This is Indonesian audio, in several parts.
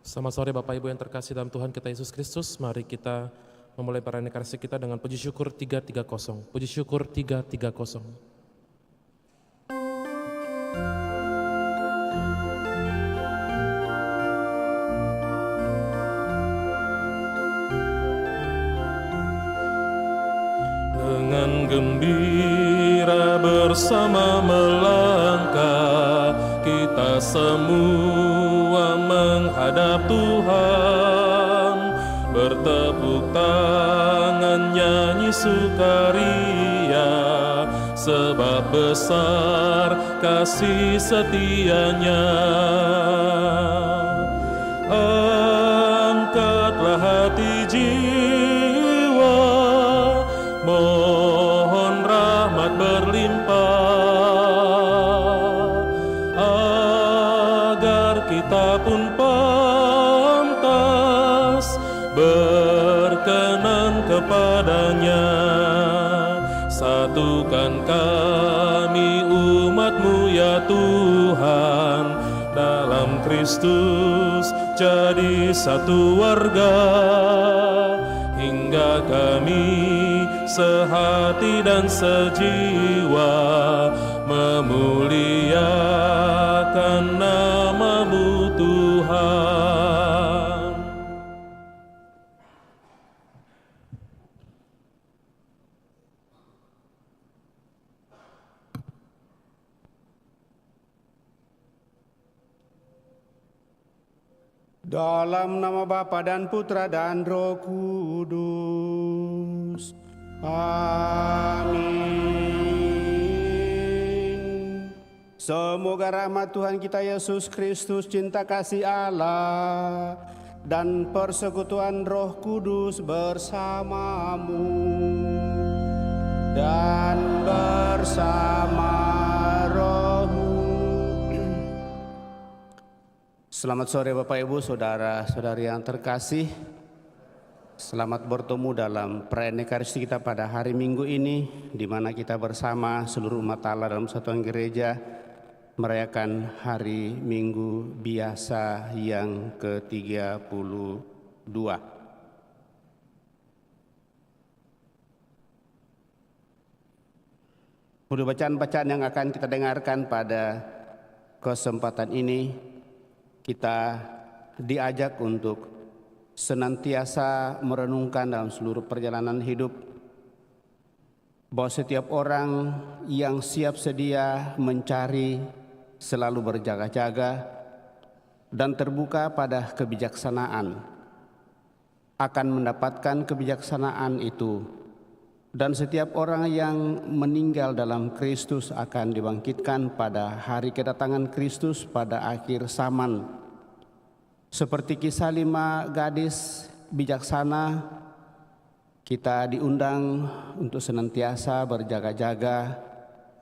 Selamat sore Bapak Ibu yang terkasih dalam Tuhan kita Yesus Kristus. Mari kita memulai perayaan Ekaristi kita dengan puji syukur 330. Puji syukur 330. Dengan gembira bersama melangkah, kita semua menghadap Tuhan, bertepuk tangan nyanyi sukaria, sebab besar kasih setianya. Angkatlah hati jiwa, mohon rahmat berlimpah, agar kita pun pantas berkenan kepadanya. Satukan kami umat-Mu ya Tuhan, dalam Kristus jadi satu warga, hingga kami sehati dan sejiwa memuliakan nama-Mu Tuhan. Dalam nama Bapa dan Putra dan Roh Kudus. Amin. Semoga rahmat Tuhan kita Yesus Kristus, cinta kasih Allah, dan persekutuan Roh Kudus bersamamu dan bersama rohmu. Selamat sore Bapak Ibu, Saudara-saudari yang terkasih. Selamat bertemu dalam perayaan Ekaristi kita pada hari Minggu ini, di mana kita bersama seluruh umat Allah dalam satuan gereja merayakan hari Minggu biasa yang ke-32. Untuk bacaan-bacaan yang akan kita dengarkan pada kesempatan ini, kita diajak untuk senantiasa merenungkan dalam seluruh perjalanan hidup bahwa setiap orang yang siap sedia mencari, selalu berjaga-jaga dan terbuka pada kebijaksanaan akan mendapatkan kebijaksanaan itu, dan setiap orang yang meninggal dalam Kristus akan dibangkitkan pada hari kedatangan Kristus pada akhir zaman. Seperti kisah 5 gadis bijaksana, kita diundang untuk senantiasa berjaga-jaga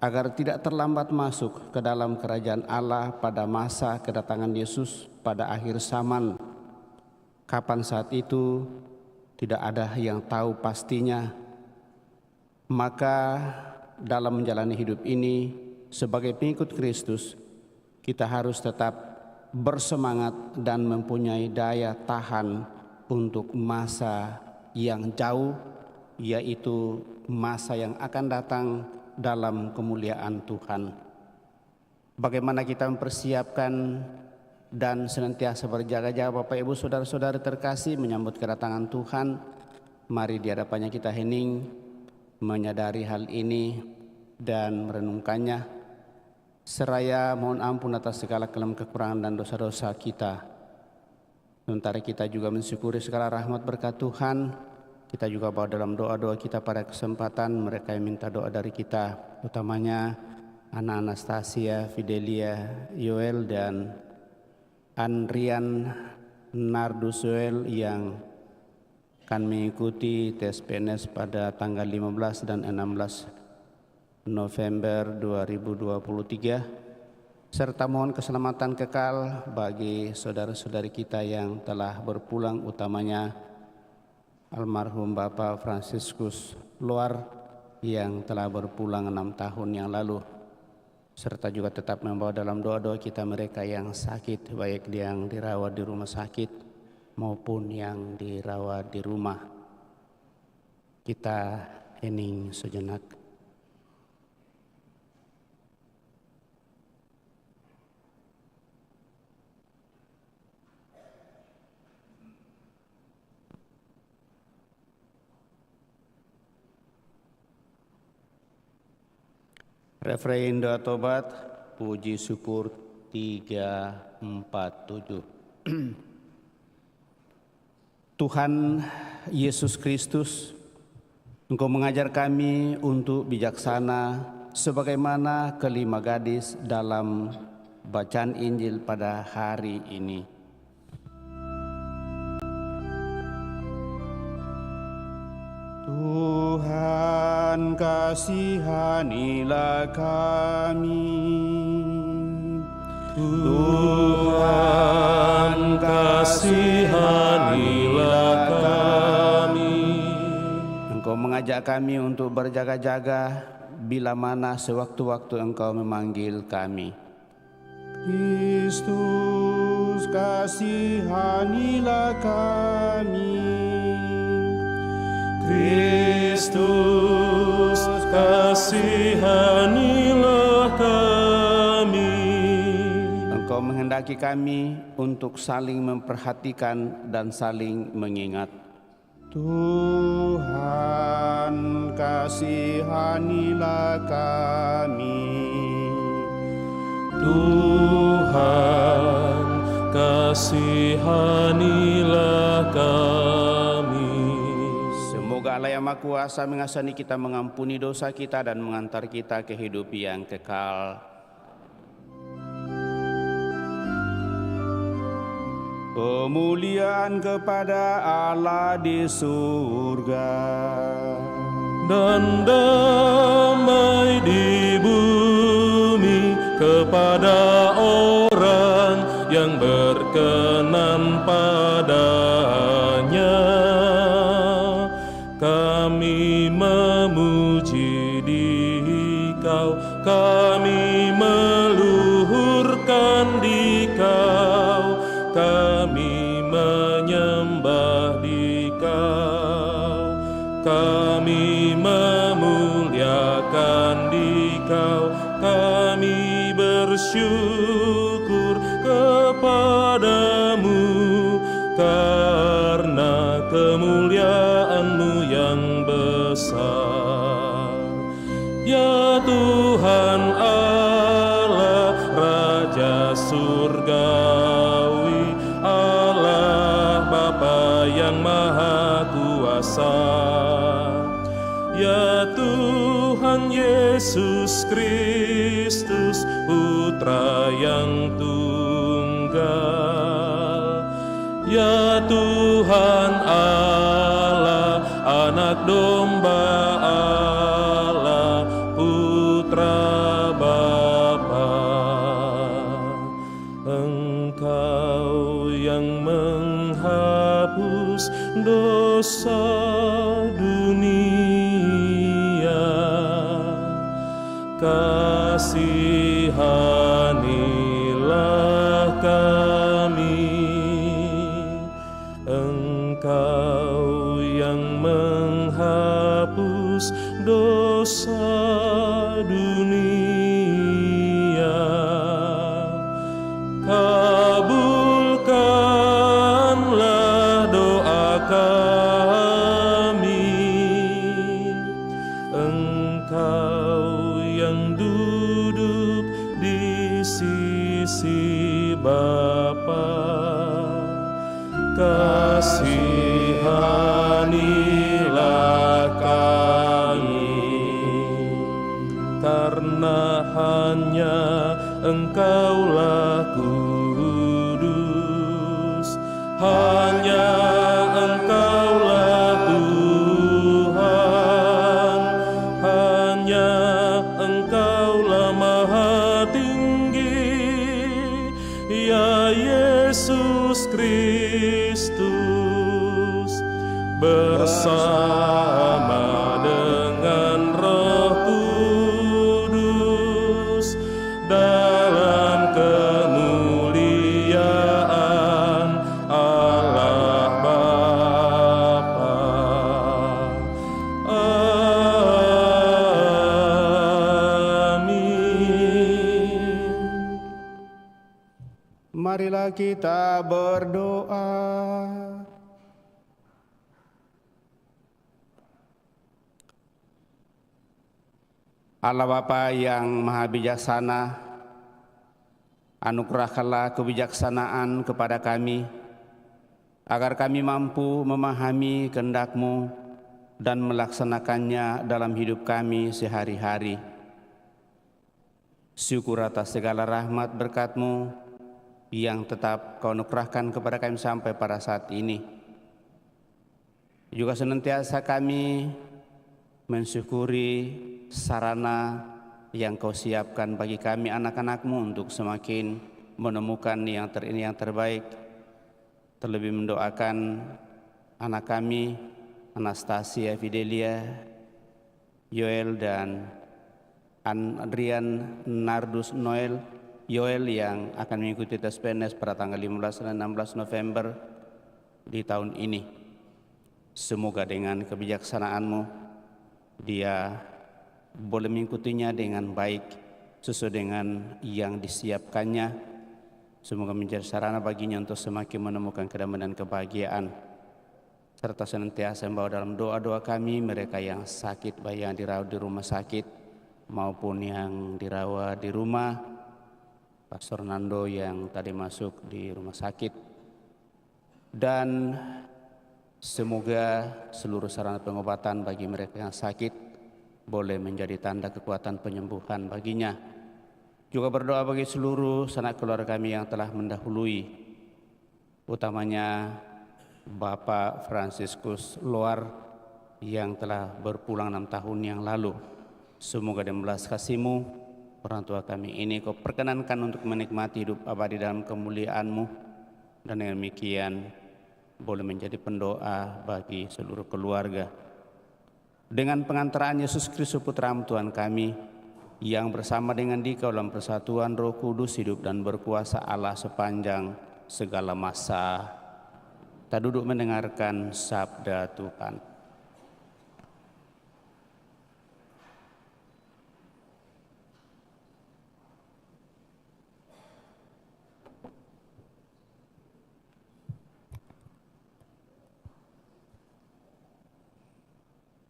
agar tidak terlambat masuk ke dalam kerajaan Allah pada masa kedatangan Yesus pada akhir zaman. Kapan saat itu tidak ada yang tahu pastinya. Maka dalam menjalani hidup ini sebagai pengikut Kristus, kita harus tetap bersemangat dan mempunyai daya tahan untuk masa yang jauh, yaitu masa yang akan datang dalam kemuliaan Tuhan. Bagaimana kita mempersiapkan dan senantiasa berjaga-jaga Bapak Ibu Saudara-saudari terkasih menyambut kedatangan Tuhan? Mari di hadapannya kita hening, menyadari hal ini dan merenungkannya, seraya mohon ampun atas segala kelemahan, kekurangan dan dosa-dosa kita. Sementara kita juga mensyukuri segala rahmat berkat Tuhan, kita juga bawa dalam doa-doa kita pada kesempatan mereka yang minta doa dari kita, utamanya Ana Anastasia, Fidelia, Yoel dan Andrian Nardus Yoel yang akan mengikuti tes PNS pada tanggal 15 dan 16 November 2023, serta mohon keselamatan kekal bagi saudara-saudari kita yang telah berpulang, utamanya almarhum Bapak Fransiskus Luar yang telah berpulang 6 tahun yang lalu. serta juga tetap membawa dalam doa-doa kita mereka yang sakit, baik yang dirawat di rumah sakit maupun yang dirawat di rumah. Kita hening sejenak. Refrein doa tobat, puji syukur 347. Tuhan Yesus Kristus, Engkau mengajar kami untuk bijaksana sebagaimana kelima gadis dalam bacaan Injil pada hari ini. Tuhan, kasihanilah kami. Tuhan, kasihanilah kami. Engkau mengajak kami untuk berjaga-jaga bila mana sewaktu-waktu Engkau memanggil kami. Kristus, kasihanilah kami. Kristus, kasihanilah kami. Engkau menghendaki kami untuk saling memperhatikan dan saling mengingat. Tuhan, kasihanilah kami. Tuhan, kasihanilah kami. Semoga Allah yang Maha Kuasa mengasani kita, mengampuni dosa kita dan mengantar kita ke hidup yang kekal. Kemuliaan kepada Allah di surga Dan damai di bumi kepada orang yang berkenan padanya. Kami memuji Dikau, kami meluhurkan Dikau, kami menyembah Dikau, kami memuliakan Dikau, kami bersyukur kepadamu karena kemuliaan-Mu yang besar. Ya Tuhan Allah, Raja surgawi, Allah Bapa yang Maha Kuasa. Ya Tuhan Yesus Kristus, Putra yang tunggal. Ya Tuhan Allah, Anak Domba Allah, Putra Bapa. Engkau yang menghapus dosa dunia, kasihanilah kami. Engkau yang menghapus dosa dunia, kabulkanlah doa kami. Engkau yang duduk di sisi Bapa, kasihanilah kami. Karena hanya Engkaulah kudus, hanya Engkaulah Tuhan, hanya Engkaulah Maha Tinggi, ya Yesus Kristus, bersama dengan Roh Kudus, Marilah kita berdoa. Allah Bapa yang Maha Bijaksana, anugerahkanlah kebijaksanaan kepada kami, agar kami mampu memahami kehendak-Mu dan melaksanakannya dalam hidup kami sehari-hari. Syukur atas segala rahmat berkat-Mu yang tetap Kau anugerahkan kepada kami sampai pada saat ini. Juga senantiasa kami mensyukuri sarana yang Kau siapkan bagi kami anak-anak-Mu untuk semakin menemukan yang terbaik. Terlebih mendoakan anak kami Anastasia Fidelia, Yoel dan Adrian Nardus Noel Yoel yang akan mengikuti tes PNS pada tanggal 15 dan 16 November di tahun ini. Semoga dengan kebijaksanaan-Mu dia boleh mengikutinya dengan baik sesuai dengan yang disiapkannya. Semoga menjadi sarana baginya untuk semakin menemukan kedamaian dan kebahagiaan, serta senantiasa membawa dalam doa-doa kami mereka yang sakit, baik yang dirawat di rumah sakit maupun yang dirawat di rumah. Pastor Nando yang tadi masuk di rumah sakit, dan semoga seluruh sarana pengobatan bagi mereka yang sakit boleh menjadi tanda kekuatan penyembuhan baginya. Juga berdoa bagi seluruh sanak keluarga kami yang telah mendahului, utamanya Bapak Franciscus Loar yang telah berpulang 6 tahun yang lalu. Semoga dengan belas kasih-Mu, orang tua kami ini Kau perkenankan untuk menikmati hidup abadi dalam kemuliaan-Mu, dan dengan demikian boleh menjadi pendoa bagi seluruh keluarga. Dengan pengantaraan Yesus Kristus Putra Tuhan kami, yang bersama dengan Dikau dalam persatuan Roh Kudus hidup dan berkuasa Allah sepanjang segala masa. Kita duduk mendengarkan sabda Tuhan.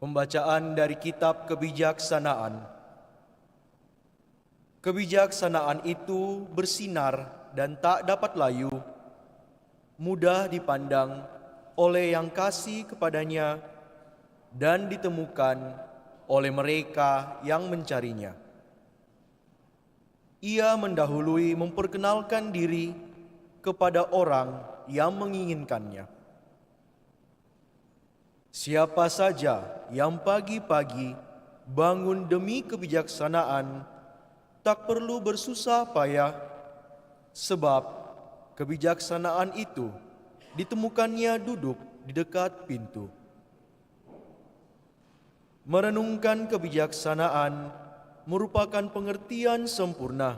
Pembacaan dari Kitab Kebijaksanaan. Kebijaksanaan itu bersinar dan tak dapat layu, mudah dipandang oleh yang kasih kepadanya dan ditemukan oleh mereka yang mencarinya. Ia mendahului memperkenalkan diri kepada orang yang menginginkannya. Siapa saja yang pagi-pagi bangun demi kebijaksanaan tak perlu bersusah payah, sebab kebijaksanaan itu ditemukannya duduk di dekat pintu. Merenungkan kebijaksanaan merupakan pengertian sempurna,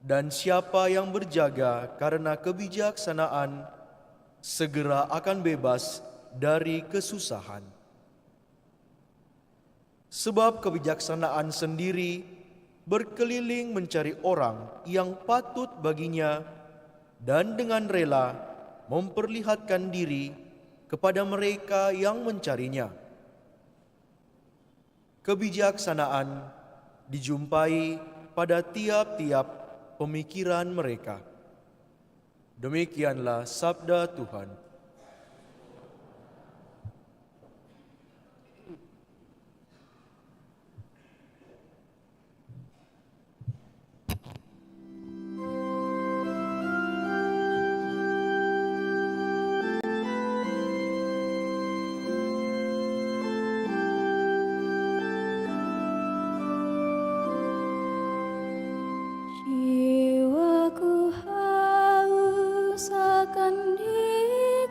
dan siapa yang berjaga karena kebijaksanaan segera akan bebas dari kesusahan. Sebab kebijaksanaan sendiri berkeliling mencari orang yang patut baginya dan dengan rela memperlihatkan diri kepada mereka yang mencarinya. Kebijaksanaan dijumpai pada tiap-tiap pemikiran mereka. Demikianlah sabda Tuhan. Jiwaku haus akan Dikau,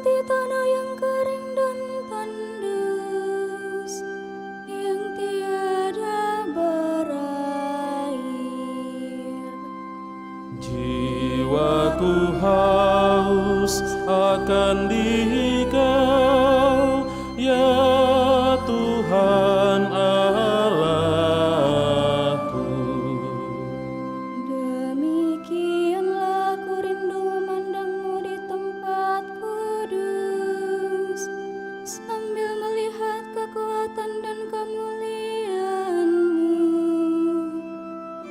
seperti tanah yang kering dan tandus, yang tiada berair. Jiwaku haus akan Dikau, ya Tuhan Allahku. Demikianlah ku rindu memandang-Mu di tempat kudus, sambil melihat kekuatan dan kemuliaan-Mu.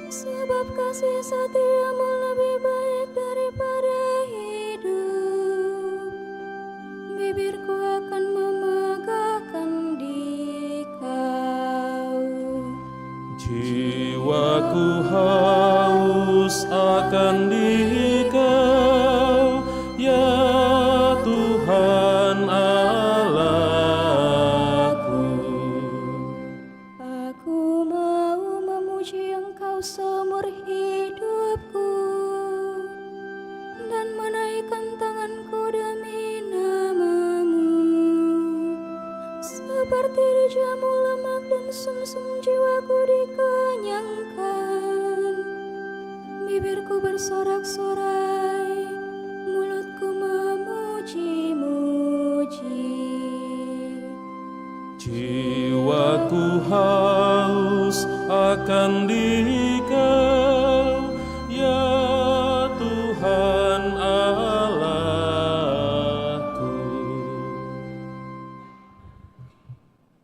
Sebab kasih setia-Mu lebih baik daripada hidup. Bibirku akan memegahkan Dikau. Jiwaku haus akan Dikau, ya Tuhan Allahku. Aku mau memuji Engkau seumur hidupku dan menaikkan tanganku demi nama-Mu. Seperti dijamu lemak dan sumsum jiwaku dikenyangkan. Bibirku bersorak-sorai, mulutku memuji-muji. Jiwaku haus akan Dikau, ya Tuhan Allahku.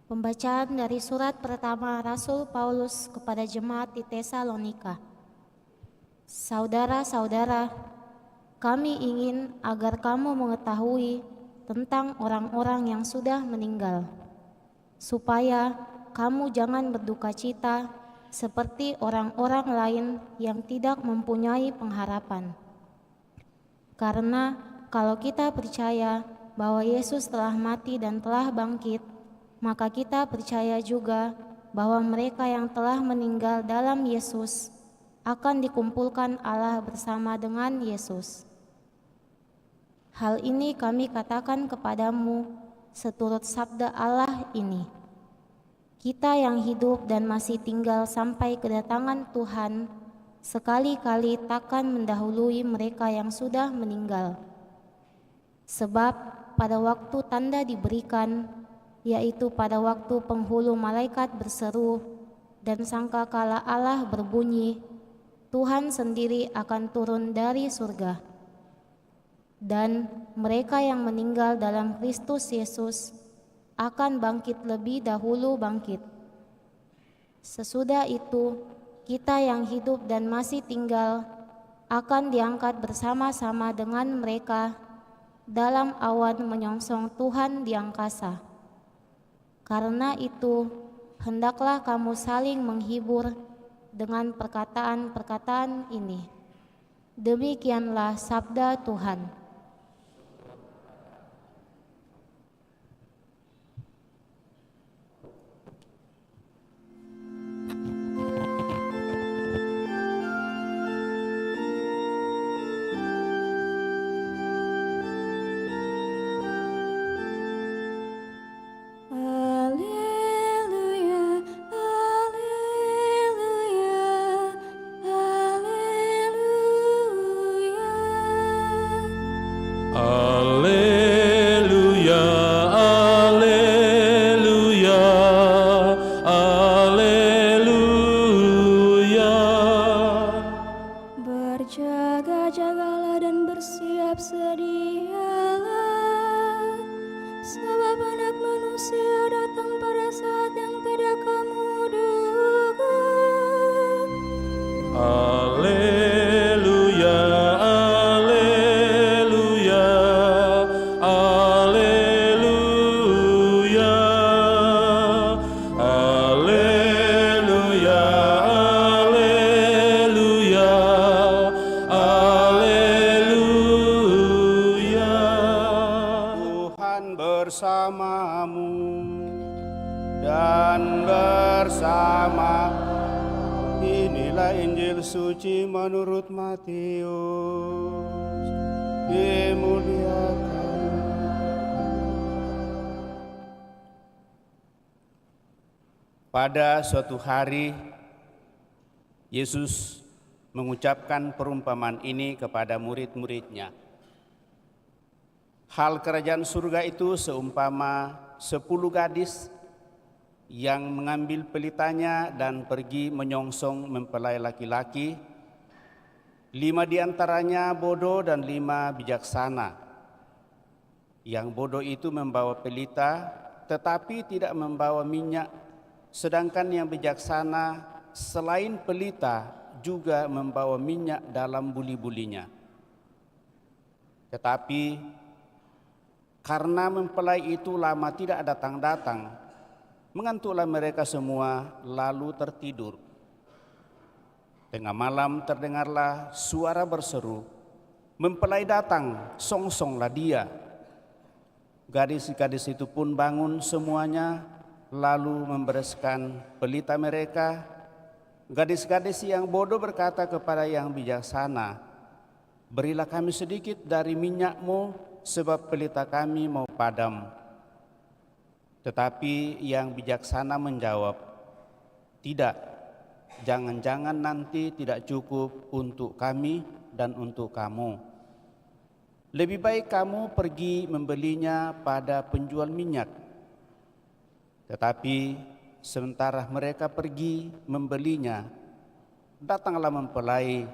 Pembacaan dari surat pertama Rasul Paulus kepada jemaat di Tesalonika. Saudara-saudara, kami ingin agar kamu mengetahui tentang orang-orang yang sudah meninggal, supaya kamu jangan berduka cita seperti orang-orang lain yang tidak mempunyai pengharapan. Karena kalau kita percaya bahwa Yesus telah mati dan telah bangkit, maka kita percaya juga bahwa mereka yang telah meninggal dalam Yesus akan dikumpulkan Allah bersama dengan Yesus. Hal ini kami katakan kepadamu seturut sabda Allah ini. Kita yang hidup dan masih tinggal sampai kedatangan Tuhan sekali-kali takkan mendahului mereka yang sudah meninggal. Sebab pada waktu tanda diberikan, yaitu pada waktu penghulu malaikat berseru dan sangkakala Allah berbunyi, Tuhan sendiri akan turun dari surga. Dan mereka yang meninggal dalam Kristus Yesus akan bangkit lebih dahulu bangkit. Sesudah itu, kita yang hidup dan masih tinggal akan diangkat bersama-sama dengan mereka dalam awan menyongsong Tuhan di angkasa. Karena itu, hendaklah kamu saling menghibur dengan perkataan-perkataan ini. Demikianlah sabda Tuhan. Berjaga-jagalah dan bersiap sedialah, sebab Anak Manusia datang pada saat yang tidak kamu duga. Alleluia, alleluia, alleluia, alleluia, alleluia, alleluia. Tuhan bersamamu dan bersama. Inilah Injil suci menurut Matius. Dimuliakan Pada suatu hari, Yesus mengucapkan perumpamaan ini kepada murid-muridnya. Hal kerajaan surga itu seumpama 10 gadis yang mengambil pelitanya dan pergi menyongsong mempelai laki-laki. 5 diantaranya bodoh dan 5 bijaksana. Yang bodoh itu membawa pelita tetapi tidak membawa minyak, sedangkan yang bijaksana selain pelita juga membawa minyak dalam buli-bulinya. Tetapi karena mempelai itu lama tidak datang-datang, mengantuklah mereka semua lalu tertidur. Tengah malam terdengarlah suara berseru, "Mempelai datang, songsonglah dia." Gadis-gadis itu pun bangun semuanya, lalu membereskan pelita mereka. Gadis-gadis yang bodoh berkata kepada yang bijaksana, "Berilah kami sedikit dari minyakmu, sebab pelita kami mau padam." Tetapi yang bijaksana menjawab, "Tidak, jangan-jangan nanti tidak cukup untuk kami dan untuk kamu. Lebih baik kamu pergi membelinya pada penjual minyak." Tetapi sementara mereka pergi membelinya, datanglah mempelai,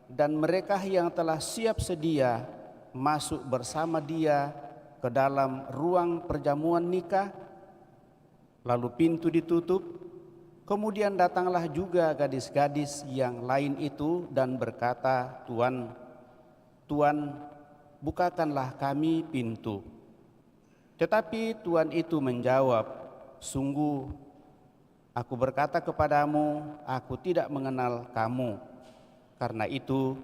dan mereka yang telah siap sedia masuk bersama dia ke dalam ruang perjamuan nikah. Lalu pintu ditutup. Kemudian datanglah juga gadis-gadis yang lain itu dan berkata, "Tuan, Tuan, bukakanlah kami pintu." Tetapi Tuan itu menjawab, "Sungguh, aku berkata kepadamu, aku tidak mengenal kamu. Karena itu,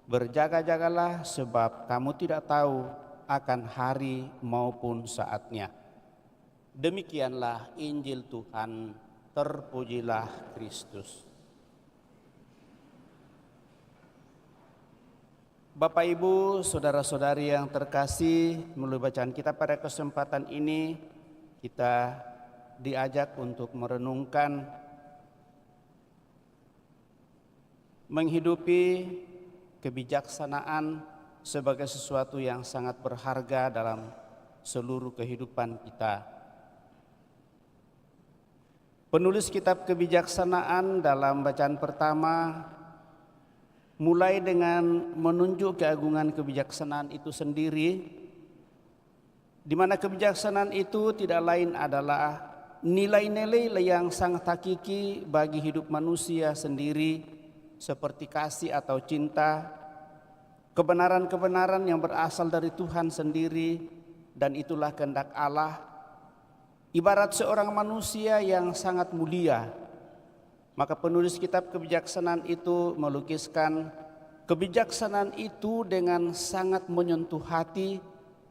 berjaga-jagalah sebab kamu tidak tahu akan hari maupun saatnya." Demikianlah Injil Tuhan, terpujilah Kristus. Bapak, Ibu, saudara-saudari yang terkasih, melalui bacaan kita pada kesempatan ini, kita diajak untuk merenungkan menghidupi kebijaksanaan sebagai sesuatu yang sangat berharga dalam seluruh kehidupan kita. Penulis kitab kebijaksanaan dalam bacaan pertama mulai dengan menunjuk keagungan kebijaksanaan itu sendiri, di mana kebijaksanaan itu tidak lain adalah nilai-nilai yang sangat hakiki bagi hidup manusia sendiri, seperti kasih atau cinta, kebenaran-kebenaran yang berasal dari Tuhan sendiri, dan itulah kehendak Allah. Ibarat seorang manusia yang sangat mulia, maka penulis kitab kebijaksanaan itu melukiskan kebijaksanaan itu dengan sangat menyentuh hati,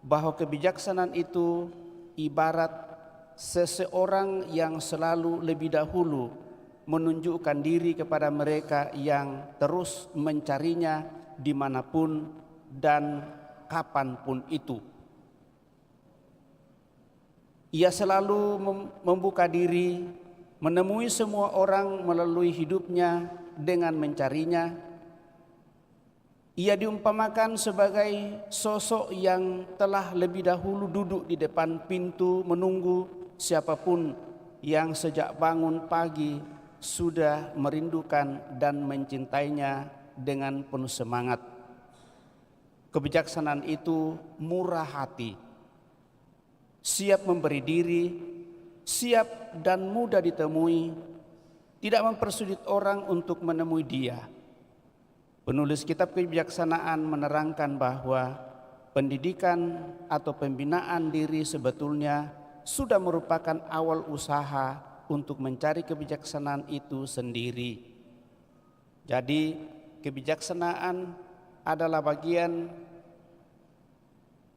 bahwa kebijaksanaan itu ibarat seseorang yang selalu lebih dahulu menunjukkan diri kepada mereka yang terus mencarinya dimanapun dan kapanpun itu. Ia selalu membuka diri, menemui semua orang melalui hidupnya dengan mencarinya. Ia diumpamakan sebagai sosok yang telah lebih dahulu duduk di depan pintu menunggu siapapun yang sejak bangun pagi sudah merindukan dan mencintainya dengan penuh semangat. Kebijaksanaan itu murah hati, siap memberi diri, siap dan mudah ditemui, tidak mempersulit orang untuk menemui dia. Penulis kitab kebijaksanaan menerangkan bahwa pendidikan atau pembinaan diri sebetulnya sudah merupakan awal usaha untuk mencari kebijaksanaan itu sendiri. Jadi kebijaksanaan adalah bagian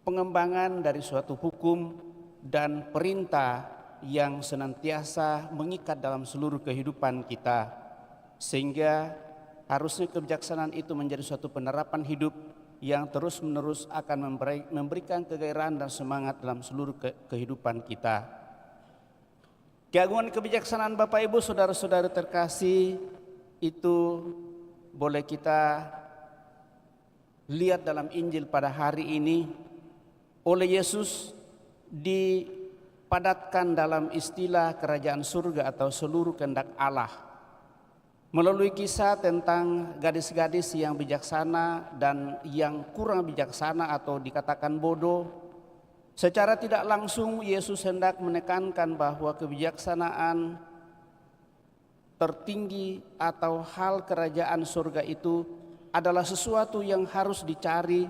pengembangan dari suatu hukum dan perintah yang senantiasa mengikat dalam seluruh kehidupan kita, sehingga harusnya kebijaksanaan itu menjadi suatu penerapan hidup yang terus-menerus akan memberikan kegairahan dan semangat dalam seluruh kehidupan kita. Keagungan kebijaksanaan Bapak Ibu saudara-saudara terkasih itu boleh kita lihat dalam Injil pada hari ini. Oleh Yesus dipadatkan dalam istilah kerajaan surga atau seluruh kehendak Allah melalui kisah tentang gadis-gadis yang bijaksana dan yang kurang bijaksana atau dikatakan bodoh. Secara tidak langsung Yesus hendak menekankan bahwa kebijaksanaan tertinggi atau hal kerajaan surga itu adalah sesuatu yang harus dicari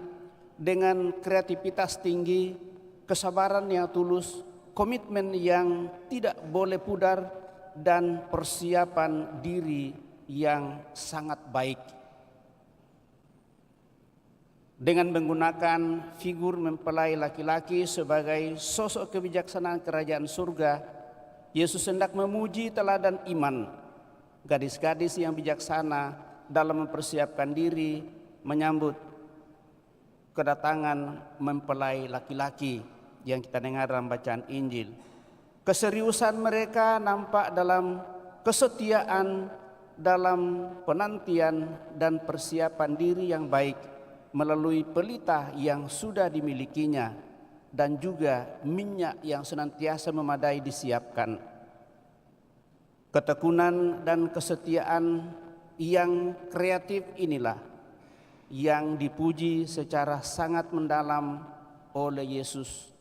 dengan kreativitas tinggi, kesabaran yang tulus, komitmen yang tidak boleh pudar, dan persiapan diri yang sangat baik. Dengan menggunakan figur mempelai laki-laki sebagai sosok kebijaksanaan kerajaan surga, Yesus hendak memuji teladan iman gadis-gadis yang bijaksana dalam mempersiapkan diri menyambut kedatangan mempelai laki-laki yang kita dengar dalam bacaan Injil. Keseriusan mereka nampak dalam kesetiaan, dalam penantian dan persiapan diri yang baik melalui pelita yang sudah dimilikinya dan juga minyak yang senantiasa memadai disiapkan. Ketekunan dan kesetiaan yang kreatif inilah yang dipuji secara sangat mendalam oleh Yesus.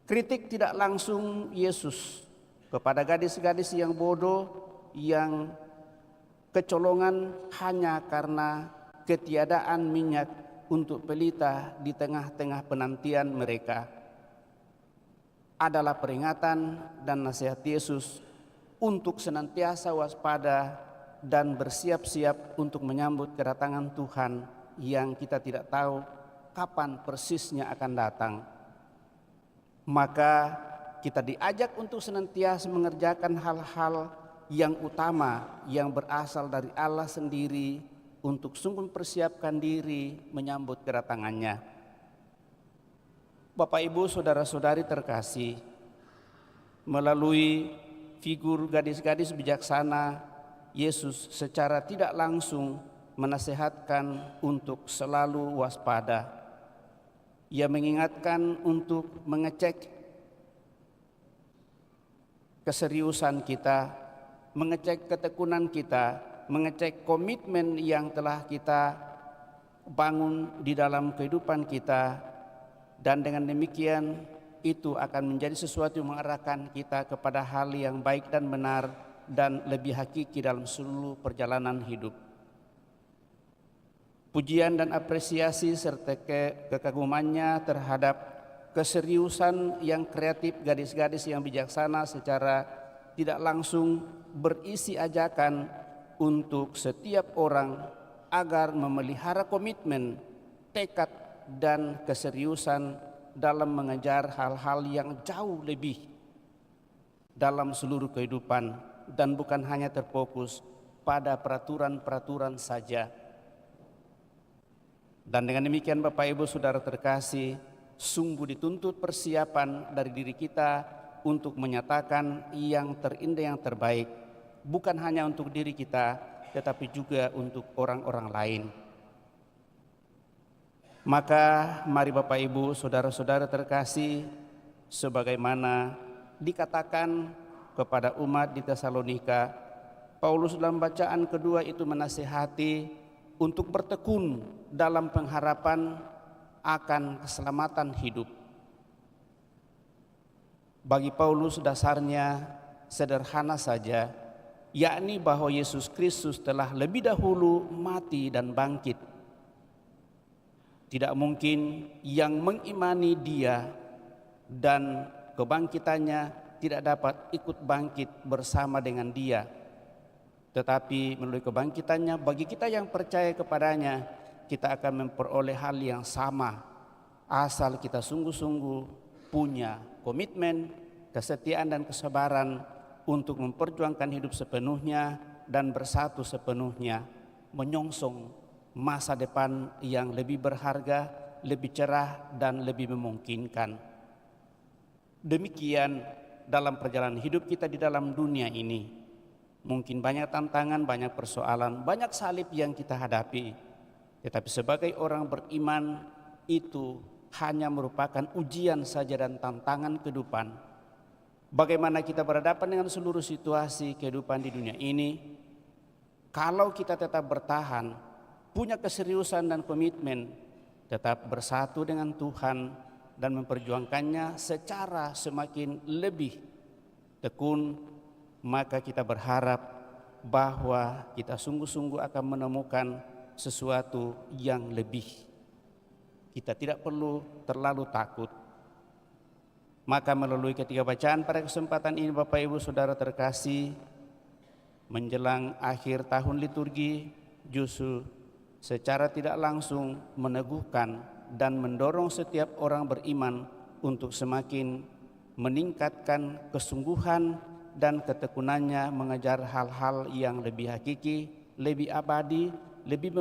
Kritik tidak langsung Yesus kepada gadis-gadis yang bodoh, yang kecolongan hanya karena ketiadaan minyak untuk pelita di tengah-tengah penantian mereka, adalah peringatan dan nasihat Yesus untuk senantiasa waspada dan bersiap-siap untuk menyambut kedatangan Tuhan yang kita tidak tahu kapan persisnya akan datang. Maka kita diajak untuk senantiasa mengerjakan hal-hal yang utama yang berasal dari Allah sendiri untuk sungguh mempersiapkan diri menyambut kedatangannya. Bapak Ibu saudara-saudari terkasih, melalui figur gadis-gadis bijaksana, Yesus secara tidak langsung menasihatkan untuk selalu waspada. Ia mengingatkan untuk mengecek keseriusan kita, mengecek ketekunan kita, mengecek komitmen yang telah kita bangun di dalam kehidupan kita, dan dengan demikian itu akan menjadi sesuatu yang mengarahkan kita kepada hal yang baik dan benar dan lebih hakiki dalam seluruh perjalanan hidup. Pujian dan apresiasi serta kekagumannya terhadap keseriusan yang kreatif gadis-gadis yang bijaksana secara tidak langsung berisi ajakan untuk setiap orang agar memelihara komitmen, tekad, dan keseriusan dalam mengejar hal-hal yang jauh lebih dalam seluruh kehidupan dan bukan hanya terfokus pada peraturan-peraturan saja. Dan dengan demikian Bapak Ibu Saudara terkasih, sungguh dituntut persiapan dari diri kita untuk menyatakan yang terindah, yang terbaik, bukan hanya untuk diri kita, tetapi juga untuk orang-orang lain. Maka mari Bapak Ibu saudara-saudara terkasih, sebagaimana dikatakan kepada umat di Tesalonika, Paulus dalam bacaan kedua itu menasihati untuk bertekun dalam pengharapan akan keselamatan hidup. Bagi Paulus dasarnya sederhana saja, yakni bahwa Yesus Kristus telah lebih dahulu mati dan bangkit. Tidak mungkin yang mengimani Dia dan kebangkitannya tidak dapat ikut bangkit bersama dengan Dia. Tetapi melalui kebangkitannya, bagi kita yang percaya kepadanya, kita akan memperoleh hal yang sama, asal kita sungguh-sungguh punya komitmen, kesetiaan dan kesabaran untuk memperjuangkan hidup sepenuhnya dan bersatu sepenuhnya, menyongsong masa depan yang lebih berharga, lebih cerah dan lebih memungkinkan. Demikian dalam perjalanan hidup kita di dalam dunia ini. Mungkin banyak tantangan, banyak persoalan, banyak salib yang kita hadapi. Tetapi sebagai orang beriman itu hanya merupakan ujian saja dan tantangan kehidupan. Bagaimana kita berhadapan dengan seluruh situasi kehidupan di dunia ini. Kalau kita tetap bertahan, punya keseriusan dan komitmen, tetap bersatu dengan Tuhan dan memperjuangkannya secara semakin lebih tekun, maka kita berharap bahwa kita sungguh-sungguh akan menemukan sesuatu yang lebih. Kita tidak perlu terlalu takut. Maka melalui ketiga bacaan pada kesempatan ini Bapak Ibu Saudara terkasih, menjelang akhir tahun liturgi justru secara tidak langsung meneguhkan dan mendorong setiap orang beriman untuk semakin meningkatkan kesungguhan dan ketekunannya mengejar hal-hal yang lebih hakiki, lebih abadi, lebih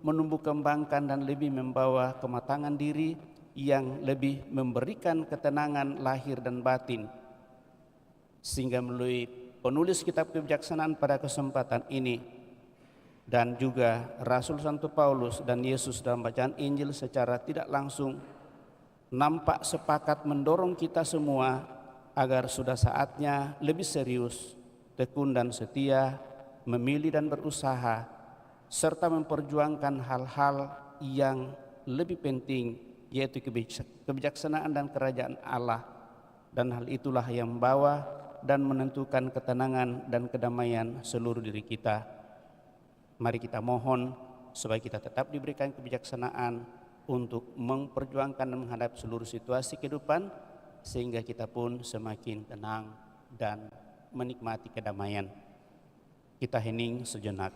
menumbuh kembangkan dan lebih membawa kematangan diri yang lebih memberikan ketenangan lahir dan batin. Sehingga melalui penulis kitab kebijaksanaan pada kesempatan ini dan juga Rasul Santo Paulus dan Yesus dalam bacaan Injil secara tidak langsung nampak sepakat mendorong kita semua agar sudah saatnya lebih serius, tekun dan setia, memilih dan berusaha, serta memperjuangkan hal-hal yang lebih penting, yaitu kebijaksanaan dan kerajaan Allah. Dan hal itulah yang membawa dan menentukan ketenangan dan kedamaian seluruh diri kita. Mari kita mohon supaya kita tetap diberikan kebijaksanaan untuk memperjuangkan dan menghadapi seluruh situasi kehidupan, sehingga kita pun semakin tenang dan menikmati kedamaian. Kita hening sejenak.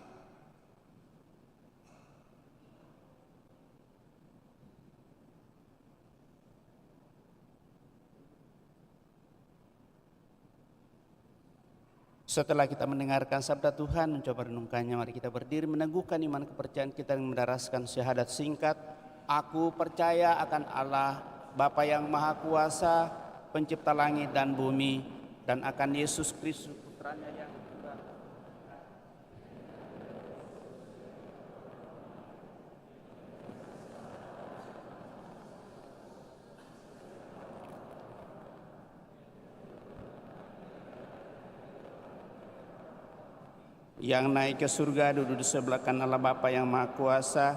Setelah kita mendengarkan sabda Tuhan, mencoba renungkannya, mari kita berdiri meneguhkan iman kepercayaan kita dengan mendaraskan syahadat singkat. Aku percaya akan Allah, Bapa yang Maha Kuasa, Pencipta langit dan bumi, dan akan Yesus Kristus Putranya yang tunggal, yang naik ke surga, duduk di sebelah kanan Allah Bapa yang Maha Kuasa.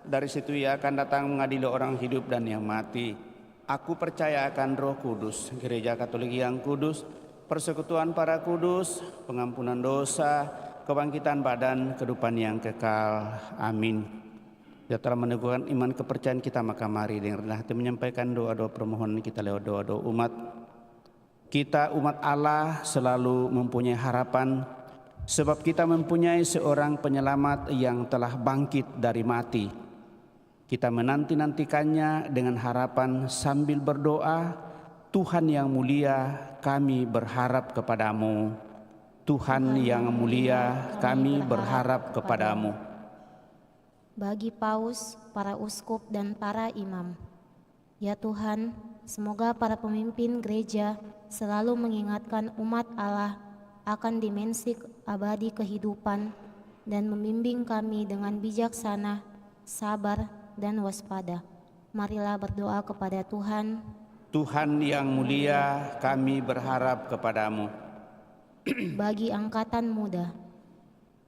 Dari situ Ia akan datang mengadili orang hidup dan yang mati. Aku percaya akan Roh Kudus, Gereja Katolik yang kudus, persekutuan para kudus, pengampunan dosa, kebangkitan badan, kehidupan yang kekal. Amin. Dia telah meneguhkan iman kepercayaan kita, maka mari dengan rendah hati menyampaikan doa-doa permohonan kita lewat doa-doa umat. Kita umat Allah selalu mempunyai harapan, sebab kita mempunyai seorang penyelamat yang telah bangkit dari mati. Kita menanti-nantikannya dengan harapan sambil berdoa, Tuhan yang mulia, kami berharap kepadamu. Tuhan yang mulia, kami berharap kepadamu. Bagi paus, para uskup dan para imam, ya Tuhan, semoga para pemimpin gereja selalu mengingatkan umat Allah akan dimensi abadi kehidupan dan membimbing kami dengan bijaksana, sabar, dan waspada. Marilah berdoa kepada Tuhan. Tuhan yang mulia, kami berharap kepadamu. Bagi angkatan muda,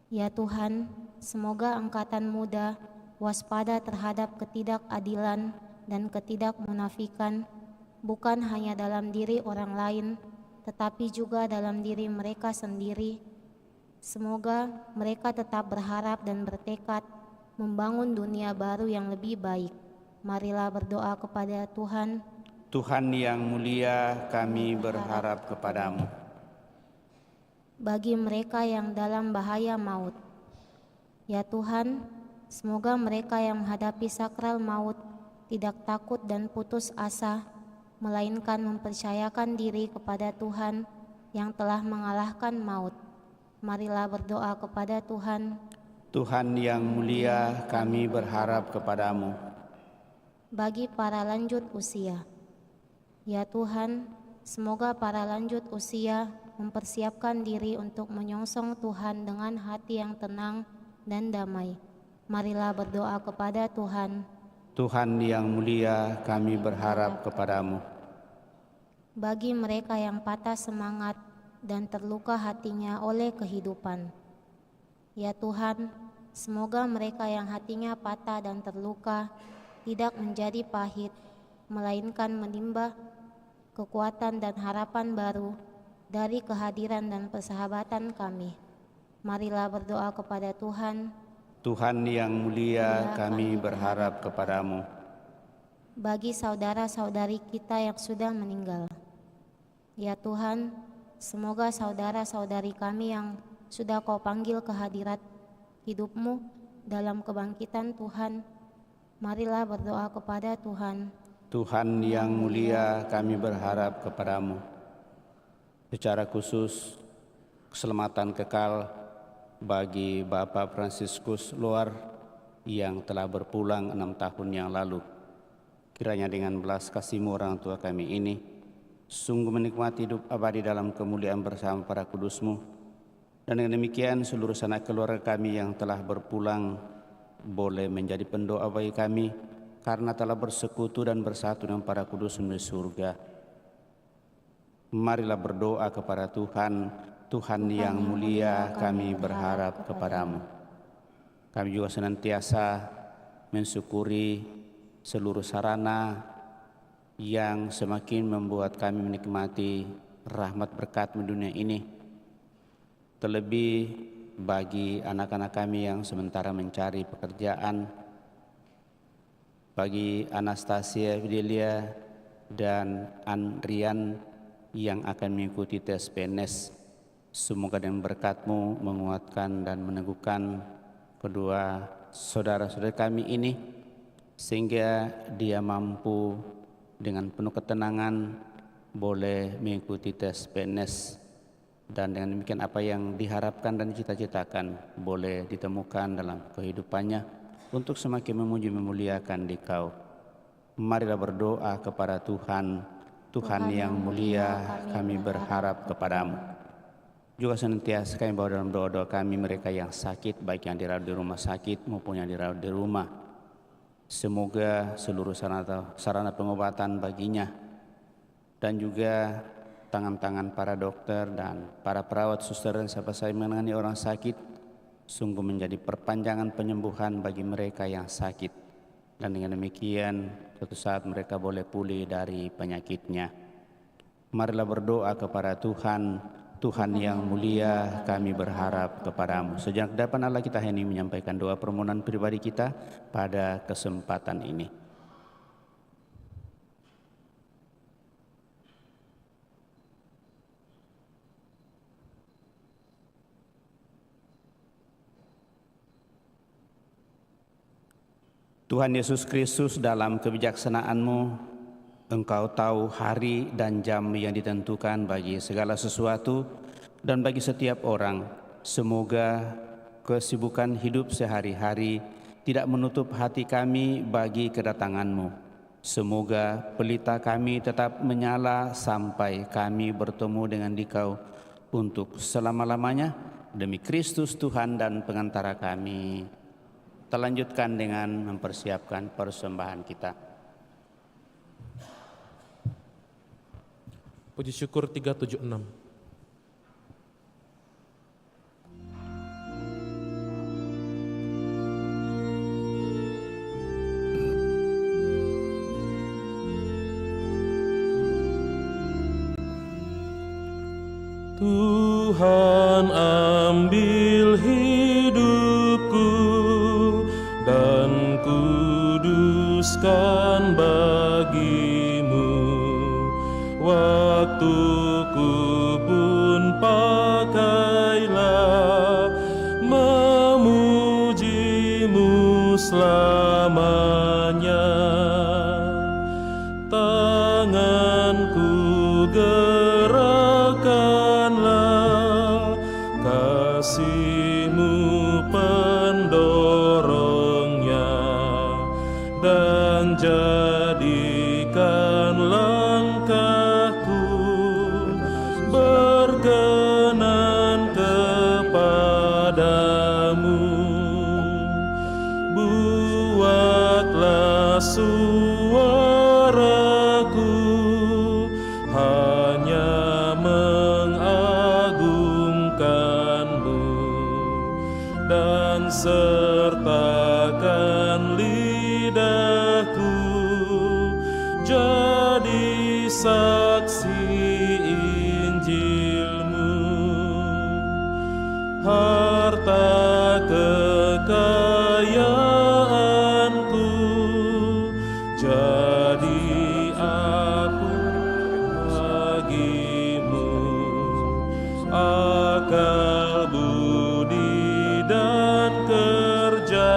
ya Tuhan, semoga angkatan muda waspada terhadap ketidakadilan dan ketidakmunafikan, bukan hanya dalam diri orang lain, tetapi juga dalam diri mereka sendiri. Semoga mereka tetap berharap dan bertekad membangun dunia baru yang lebih baik. Marilah berdoa kepada Tuhan. Tuhan yang mulia, kami berharap kepadamu. Bagi mereka yang dalam bahaya maut, ya Tuhan, semoga mereka yang menghadapi sakral maut tidak takut dan putus asa, melainkan mempercayakan diri kepada Tuhan yang telah mengalahkan maut. Marilah berdoa kepada Tuhan. Tuhan yang mulia, kami berharap kepadamu. Bagi para lanjut usia, ya Tuhan, Semoga para lanjut usia mempersiapkan diri untuk menyongsong Tuhan dengan hati yang tenang dan damai. Marilah berdoa kepada Tuhan. Tuhan yang mulia, kami berharap kepadamu. Bagi mereka yang patah semangat dan terluka hatinya oleh kehidupan, ya Tuhan, semoga mereka yang hatinya patah dan terluka tidak menjadi pahit, melainkan menimba kekuatan dan harapan baru dari kehadiran dan persahabatan kami. Marilah berdoa kepada Tuhan. Tuhan yang mulia, kami berharap kepadamu. Bagi saudara-saudari kita yang sudah meninggal, ya Tuhan, semoga saudara-saudari kami yang sudah Kau panggil ke hadirat hidup-Mu dalam kebangkitan Tuhan, marilah berdoa kepada Tuhan. Tuhan yang mulia, kami berharap kepadamu. Secara khusus, keselamatan kekal bagi Bapak Fransiskus Luar yang telah berpulang 6 tahun yang lalu. Kiranya dengan belas kasih-Mu orang tua kami ini sungguh menikmati hidup abadi dalam kemuliaan bersama para kudus-Mu. Dan dengan demikian seluruh sanak keluarga kami yang telah berpulang boleh menjadi pendoa bagi kami karena telah bersekutu dan bersatu dengan para kudus-Mu di surga. Marilah berdoa kepada Tuhan. Tuhan yang mulia, kami berharap kepadamu. Kami juga senantiasa mensyukuri seluruh sarana yang semakin membuat kami menikmati rahmat berkat di dunia ini. Terlebih bagi anak-anak kami yang sementara mencari pekerjaan, bagi Anastasia Fidelia dan Andrian yang akan mengikuti tes PNS. Semoga dengan berkat-Mu menguatkan dan meneguhkan kedua saudara-saudara kami ini, sehingga dia mampu dengan penuh ketenangan boleh mengikuti tes PNS, dan dengan demikian apa yang diharapkan dan cita-citakan boleh ditemukan dalam kehidupannya untuk semakin memuji memuliakan Dikau. Marilah berdoa kepada Tuhan. Tuhan yang mulia, kami berharap kepadamu. Juga senantiasa kami bawa dalam doa-doa kami mereka yang sakit, baik yang dirawat di rumah sakit maupun yang dirawat di rumah. Semoga seluruh sarana pengobatan baginya dan juga tangan-tangan para dokter dan para perawat, suster dan siapa saja menangani orang sakit sungguh menjadi perpanjangan penyembuhan bagi mereka yang sakit. Dan dengan demikian suatu saat mereka boleh pulih dari penyakitnya. Marilah berdoa kepada Tuhan. Tuhan yang mulia, kami berharap kepadamu. Sejenak ke depan Allah kita ini menyampaikan doa permohonan pribadi kita pada kesempatan ini. Tuhan Yesus Kristus, dalam kebijaksanaan-Mu, Engkau tahu hari dan jam yang ditentukan bagi segala sesuatu dan bagi setiap orang. Semoga kesibukan hidup sehari-hari tidak menutup hati kami bagi kedatangan-Mu. Semoga pelita kami tetap menyala sampai kami bertemu dengan Dikau untuk selama-lamanya. Demi Kristus Tuhan dan pengantara kami. Kita lanjutkan dengan mempersiapkan persembahan kita. Puji syukur 376. Tuhan ambil hidupku dan kuduskan bagi-Mu. Waktuku pun pakailah memuji-Mu selamanya. Tanganku gerakkanlah, kasih-Mu pendorongnya, dan jadikan langkahku dan sertakan lidahku jadi saksi Injil-Mu. Harta kekayaanku jadi aku bagimu. Akal budi dan kerja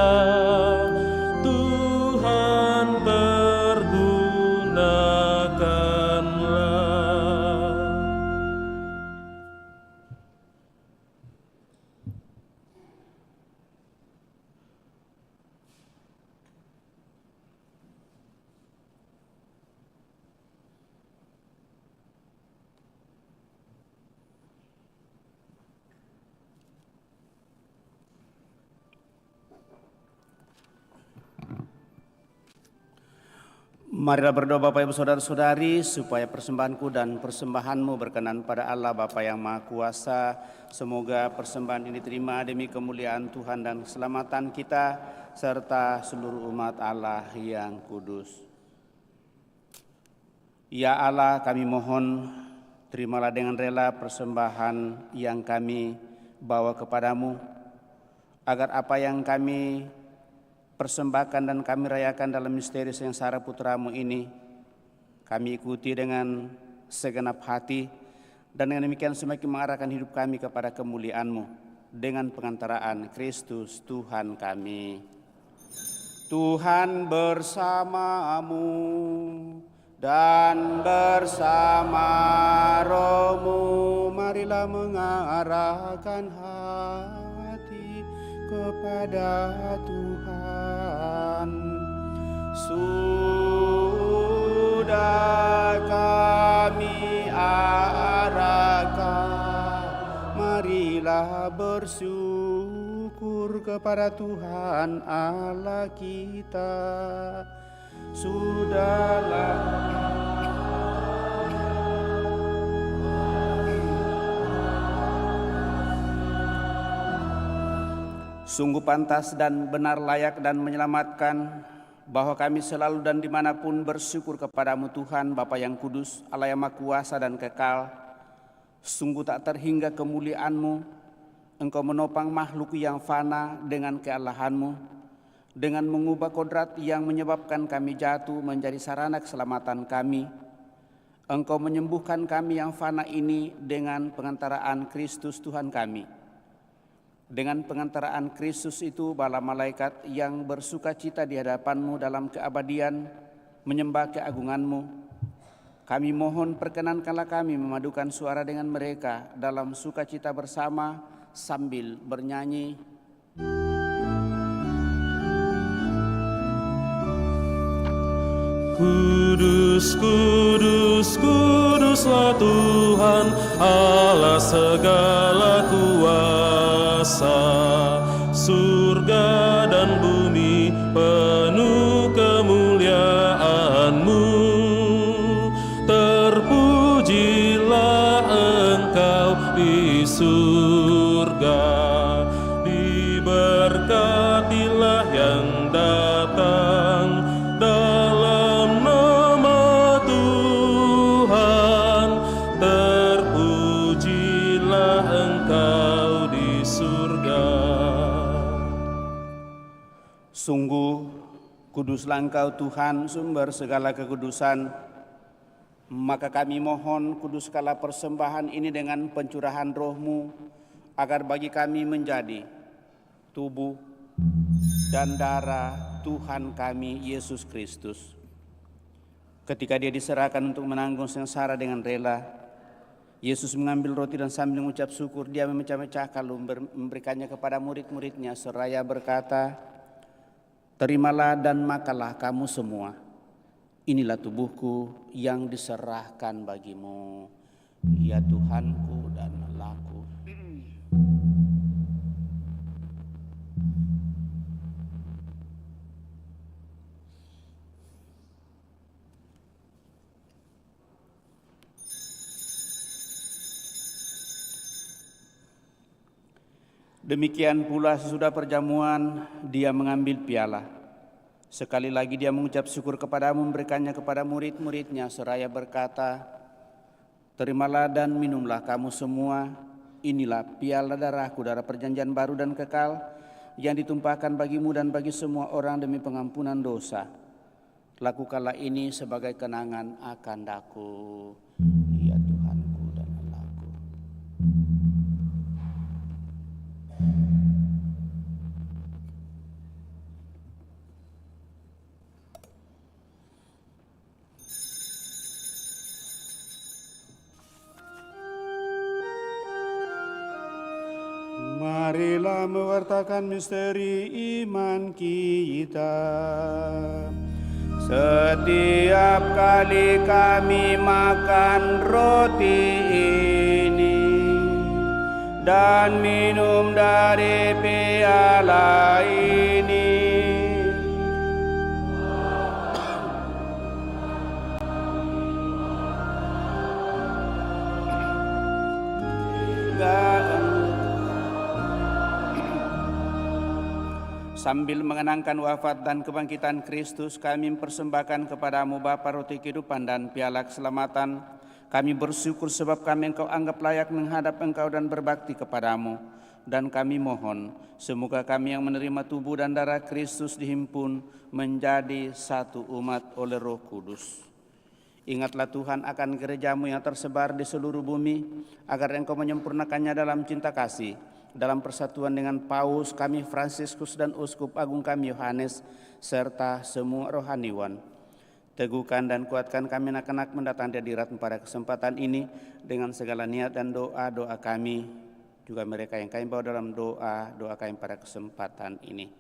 Tuhan pergunakanlah. Marilah berdoa Bapak Ibu Saudara-saudari supaya persembahanku dan persembahanmu berkenan pada Allah Bapa yang Maha Kuasa. Semoga persembahan ini terima demi kemuliaan Tuhan dan keselamatan kita serta seluruh umat Allah yang kudus. Ya Allah, kami mohon terimalah dengan rela persembahan yang kami bawa kepadamu, agar apa yang kami persembahkan dan kami rayakan dalam misteri sengsara putramu ini, kami ikuti dengan segenap hati, dan dengan demikian semakin mengarahkan hidup kami kepada kemuliaan-Mu dengan pengantaraan Kristus Tuhan kami. Tuhan bersamamu dan bersama rohmu, marilah mengarahkan hati kepada Tuhan. Sudah kami arahkan, marilah bersyukur kepada Tuhan Allah kita. Sudahlah sungguh pantas dan benar, layak dan menyelamatkan bahwa kami selalu dan dimanapun bersyukur kepadamu Tuhan Bapa yang kudus, Allah yang Maha Kuasa dan kekal. Sungguh tak terhingga kemuliaan-Mu. Engkau menopang makhluk yang fana dengan kealahan-Mu, dengan mengubah kodrat yang menyebabkan kami jatuh menjadi sarana keselamatan kami. Engkau menyembuhkan kami yang fana ini dengan pengantaraan Kristus Tuhan kami. Dengan pengantaraan Kristus itu, bala malaikat yang bersuka cita di hadapan-Mu dalam keabadian menyembah keagungan-Mu. Kami mohon perkenankanlah kami memadukan suara dengan mereka dalam sukacita bersama sambil bernyanyi. Kudus, kudus, kuduslah Tuhan Allah segala kuasa. Surga dan bumi penuh kemuliaan-Mu. Terpujilah Engkau di surga, diberkatilah yang datang dalam nama Tuhan. Terpujilah Engkau di surga. Sungguh kuduslah Engkau Tuhan, sumber segala kekudusan. Maka kami mohon kuduskanlah persembahan ini dengan pencurahan roh-Mu, agar bagi kami menjadi tubuh dan darah Tuhan kami Yesus Kristus. Ketika Dia diserahkan untuk menanggung sengsara dengan rela, Yesus mengambil roti dan sambil mengucap syukur, Dia memecah-mecahkan lalu memberikannya kepada murid-muridnya seraya berkata, "Terimalah dan makanlah kamu semua. Inilah tubuhku yang diserahkan bagimu. Ya Tuhanku dan Allahku." Demikian pula sesudah perjamuan dia mengambil piala. Sekali lagi dia mengucap syukur kepadamu, memberikannya kepada murid-muridnya seraya berkata, "Terimalah dan minumlah kamu semua, inilah piala darahku, darah perjanjian baru dan kekal, yang ditumpahkan bagimu dan bagi semua orang demi pengampunan dosa. Lakukanlah ini sebagai kenangan akan daku." Ya Tuhanku dan Allahku. Marilah mewartakan misteri iman kita. Setiap kali kami makan roti ini dan minum dari piala ini, sambil mengenangkan wafat dan kebangkitan Kristus, kami mempersembahkan kepadamu Bapa roti kehidupan dan piala keselamatan. Kami bersyukur sebab kami Engkau anggap layak menghadap Engkau dan berbakti kepadamu. Dan kami mohon, semoga kami yang menerima tubuh dan darah Kristus dihimpun menjadi satu umat oleh Roh Kudus. Ingatlah Tuhan akan gerejamu yang tersebar di seluruh bumi, agar Engkau menyempurnakannya dalam cinta kasih, dalam persatuan dengan Paus kami Fransiskus dan Uskup Agung kami Yohanes, serta semua rohaniwan. Teguhkan dan kuatkan kami anak-anak mendatang hadiratmu pada kesempatan ini dengan segala niat dan doa-doa kami, juga mereka yang kami bawa dalam doa kami pada kesempatan ini.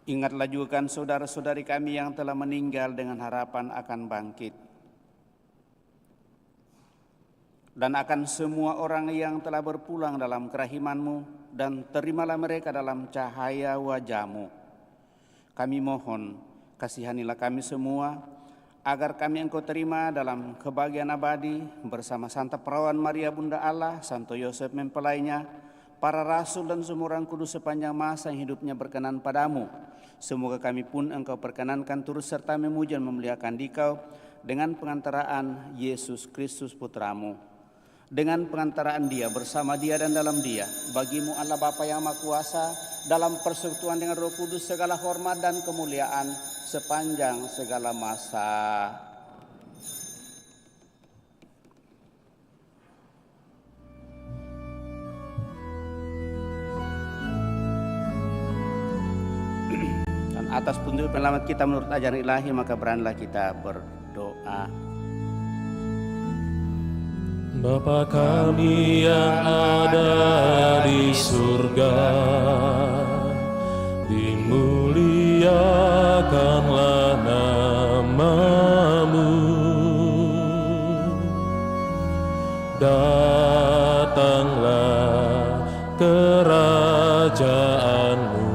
Ingatlah juga kan saudara-saudari kami yang telah meninggal dengan harapan akan bangkit. Dan akan semua orang yang telah berpulang dalam kerahiman-Mu, dan terimalah mereka dalam cahaya wajah-Mu. Kami mohon, kasihanilah kami semua, agar kami Engkau terima dalam kebahagiaan abadi bersama Santa Perawan Maria Bunda Allah, Santo Yosef mempelainya, para rasul dan semua orang kudus sepanjang masa yang hidupnya berkenan padamu. Semoga kami pun Engkau perkenankan turut serta memuji dan memuliakan Dikau dengan pengantaraan Yesus Kristus Putramu. Dengan pengantaraan Dia, bersama Dia dan dalam Dia, bagimu Allah Bapa yang Maha Kuasa, dalam persekutuan dengan Roh Kudus segala hormat dan kemuliaan sepanjang segala masa. Atas petunjuk penyelamat kita menurut ajaran ilahi, maka beranilah kita berdoa. Bapa kami yang ada di surga, dimuliakanlah nama-Mu. Datanglah kerajaan-Mu,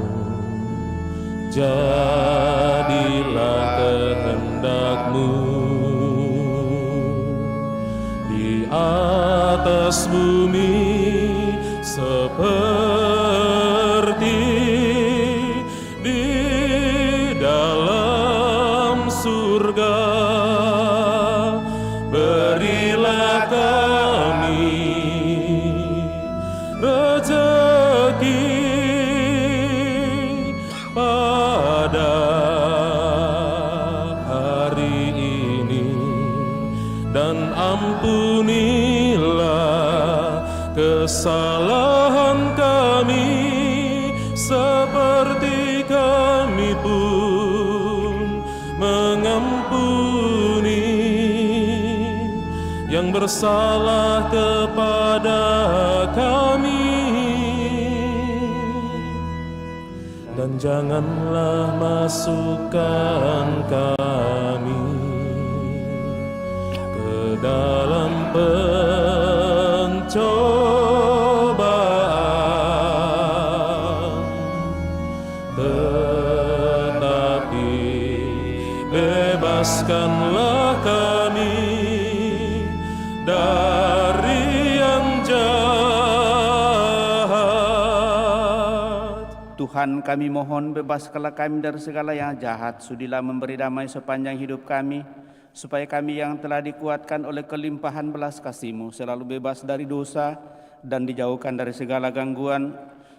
jadilah kehendak-Mu di atas bumi seperti di dalam surga. Berilah kami rezeki pada hari ini, dan ampunilah kesalahan kami seperti kami pun mengampuni yang bersalah kepada kami. Dan janganlah masukkan kami ke dalam pencobaan, bebaskanlah kami dari yang jahat. Tuhan, kami mohon bebaskanlah kami dari segala yang jahat. Sudilah memberi damai sepanjang hidup kami, supaya kami yang telah dikuatkan oleh kelimpahan belas kasih-Mu selalu bebas dari dosa dan dijauhkan dari segala gangguan,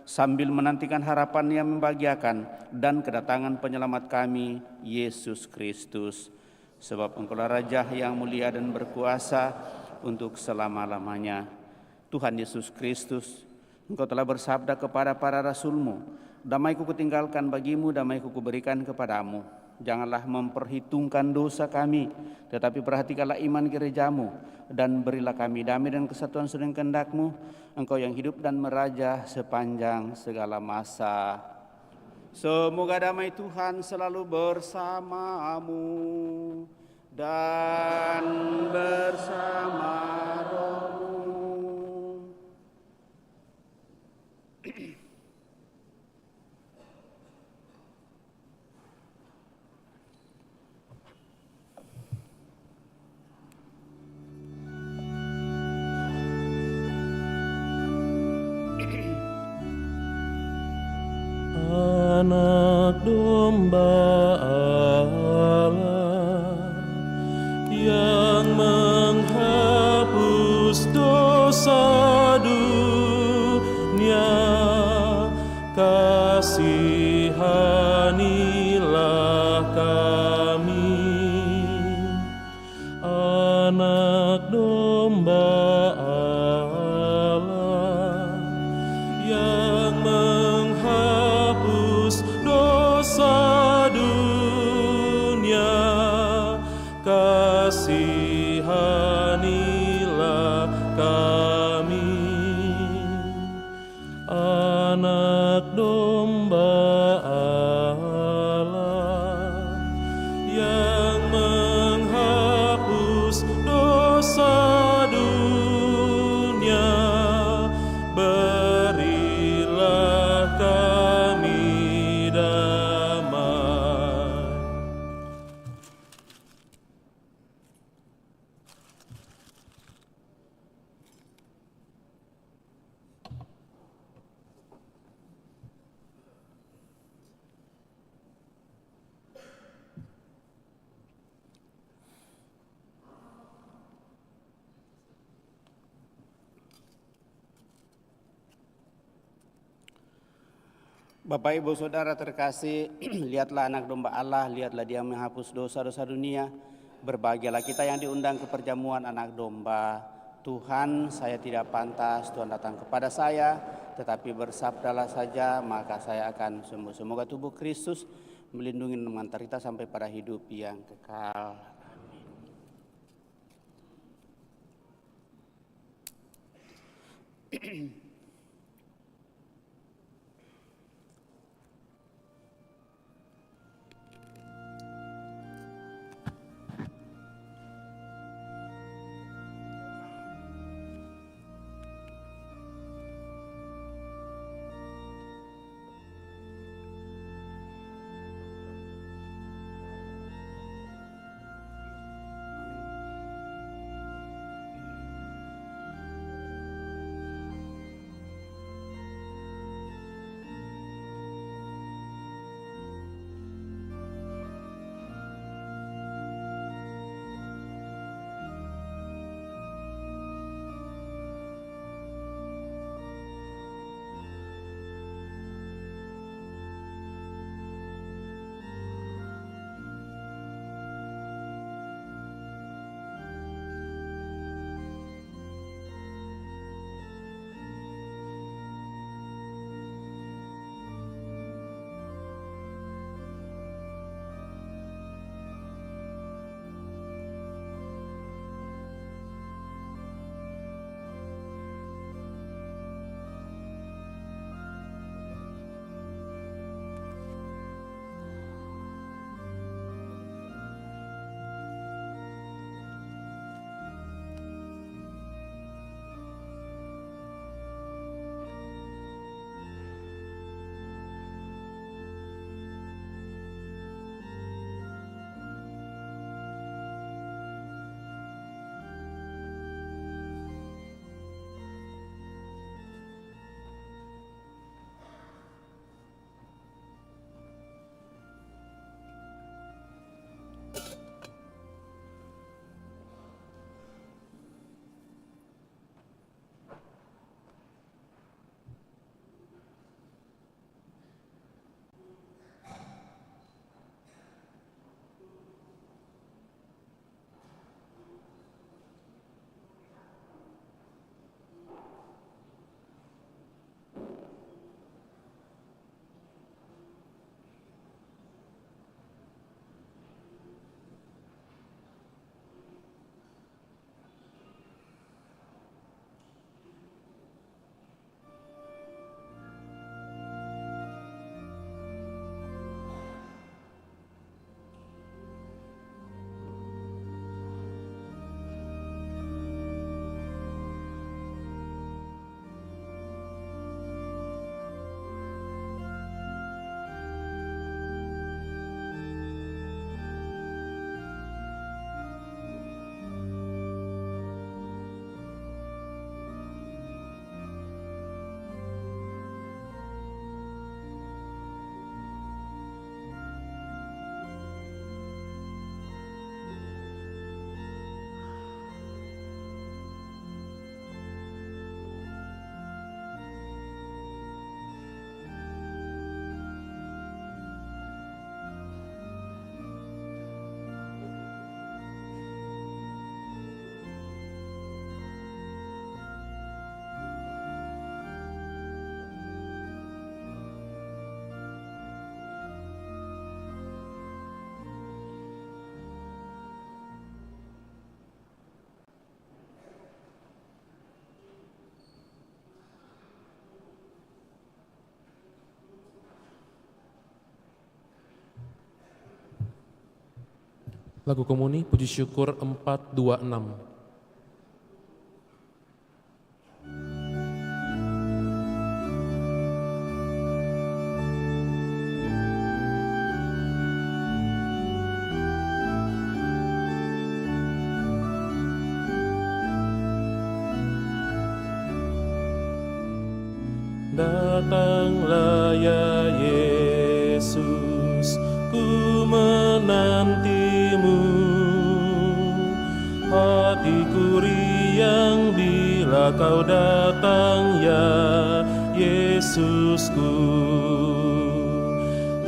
sambil menantikan harapan yang membahagiakan dan kedatangan penyelamat kami, Yesus Kristus. Sebab Engkaulah Raja yang mulia dan berkuasa untuk selama-lamanya. Tuhan Yesus Kristus, Engkau telah bersabda kepada para rasul-Mu, damai-Ku kutinggalkan bagimu, damai-Ku kuberikan kepadamu. Janganlah memperhitungkan dosa kami, tetapi perhatikanlah iman gereja-Mu, dan berilah kami damai dan kesatuan sedang kehendak-Mu, Engkau yang hidup dan meraja sepanjang segala masa. Semoga damai Tuhan selalu bersamamu dan bersama rohmu. Anak domba Allah yang menghapus dosa dunia, kasihanilah kami. Anak domba Allah yang menghapus dosa dunia, kasihanilah kami. Anak domba Allah yang menghapus dosa dunia, berilah kami damai. Bapak Ibu Saudara terkasih, lihatlah anak domba Allah, lihatlah Dia menghapus dosa-dosa dunia. Berbahagialah kita yang diundang ke perjamuan anak domba. Tuhan, saya tidak pantas Tuhan datang kepada saya, tetapi bersabdalah saja, maka saya akan sembuh. Semoga tubuh Kristus melindungi dan mengantar kita sampai pada hidup yang kekal. Amin. Lagu Komuni Puji Syukur 426. Datanglah ya Yesus, ku menantimu. Hatiku riang bila kau datang ya Yesusku.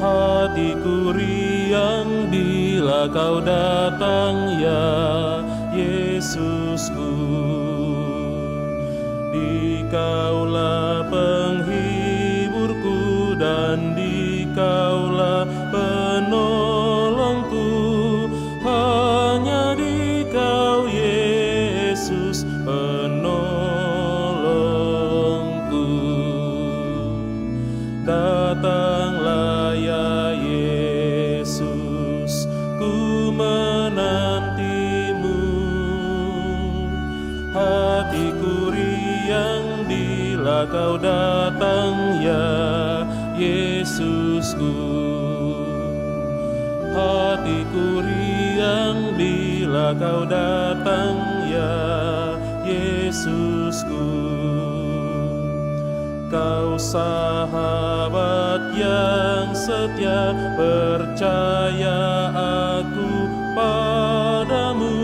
Hatiku riang bila kau datang ya Yesusku. Dikaulah penghiburku dan Dikaulah penolongku, hanya Dikau Yesus penolongku. Datanglah ya Yesus, ku menantimu. Hatiku riang bila kau datang ya Yesusku. Hatiku riang bila kau datang ya Yesusku. Kau sahabat yang setia, percaya aku padamu,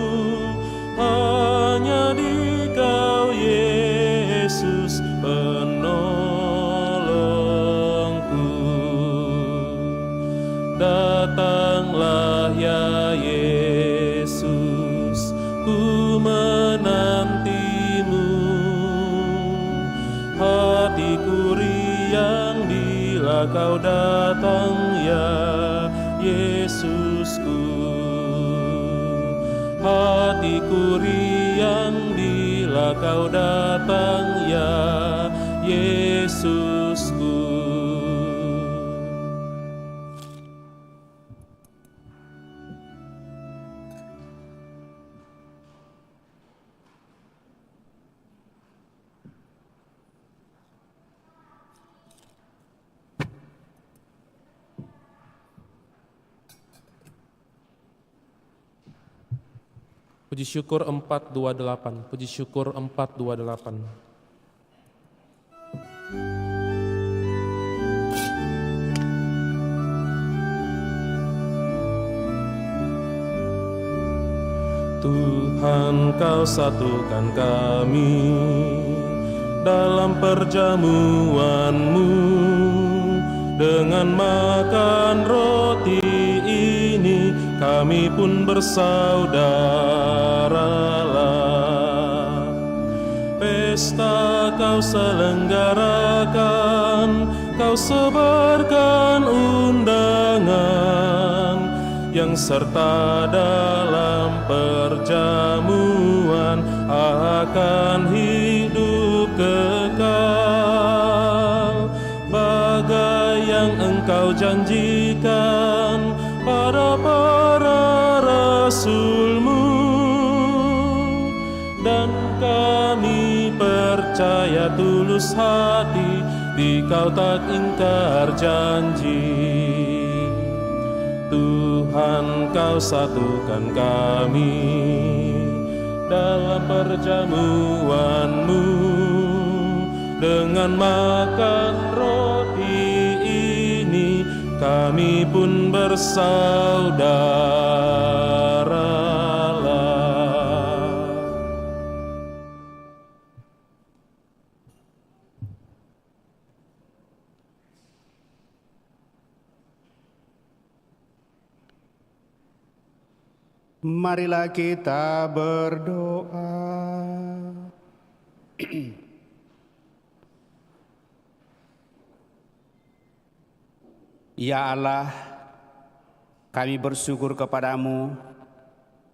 hanya Dikau Yesus penolongku. Datanglah ya Yesus, ku menantimu. Hatiku riang bila kau datang ya Yesusku. Hatiku riang bila kau datang ya Yesusku. Puji Syukur 428. Puji Syukur 428. Tuhan, Kau satukan kami dalam perjamuan-Mu dengan makan roti ini, kami pun bersaudaralah. Pesta Kau selenggarakan, Kau sebarkan undangan, yang serta dalam perjamuan akan hidup kekal. Bagai yang Engkau janjikan pada para rasul-Mu, dan kami percaya tulus hati Dikau tak ingkar janji. Tuhan, Kau satukan kami dalam perjamuan-Mu dengan makan roti ini, kami pun bersaudaralah. Marilah kita berdoa. Ya Allah, kami bersyukur kepadamu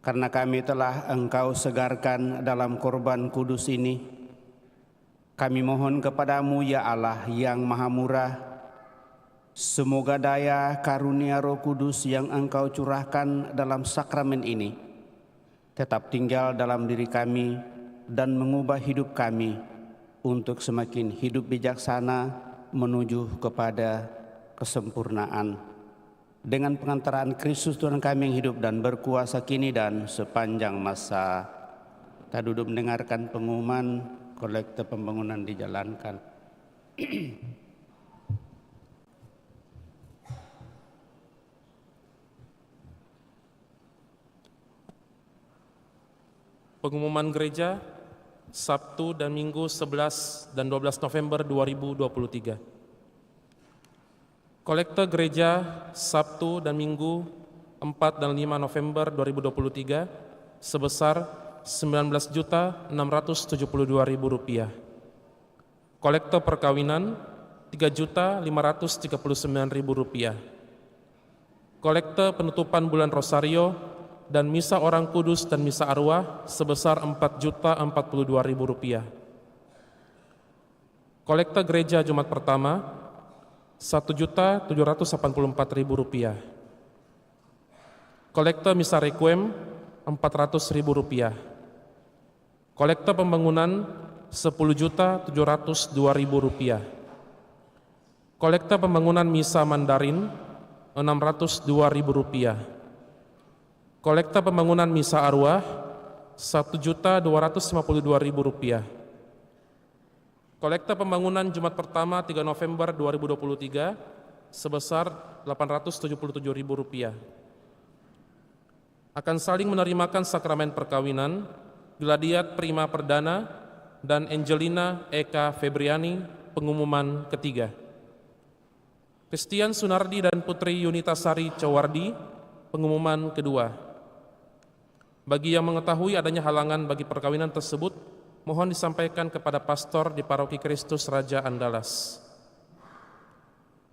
karena kami telah Engkau segarkan dalam korban kudus ini. Kami mohon kepadamu ya Allah yang maha murah, Semoga daya karunia Roh Kudus yang Engkau curahkan dalam sakramen ini tetap tinggal dalam diri kami dan mengubah hidup kami untuk semakin hidup bijaksana menuju kepada kesempurnaan. Dengan pengantaran Kristus Tuhan kami yang hidup dan berkuasa kini dan sepanjang masa. Kita duduk mendengarkan pengumuman kolekte pembangunan dijalankan. Pengumuman gereja Sabtu dan Minggu 11 dan 12 November 2023. Kolekte gereja Sabtu dan Minggu 4 dan 5 November 2023 sebesar Rp19.672.000. Kolekte perkawinan Rp3.539.000. Kolekte penutupan bulan Rosario dan misa orang kudus dan misa arwah sebesar Rp4.042.000. Kolekte gereja Jumat pertama Rp1.784.000. Kolekte misa requiem Rp400.000. Kolekte pembangunan Rp10.702.000. Kolekte pembangunan misa Mandarin Rp602.000. Kolekte pembangunan misa arwah Rp1.252.000. Kolekte pembangunan Jumat pertama 3 November 2023 sebesar Rp877.000. Akan saling menerimakan sakramen perkawinan Gladiat Prima Perdana dan Angelina Eka Febriani, pengumuman ketiga. Christian Sunardi dan Putri Yunitasari Cowardi, pengumuman kedua. Bagi yang mengetahui adanya halangan bagi perkawinan tersebut, mohon disampaikan kepada pastor di Paroki Kristus Raja Andalas.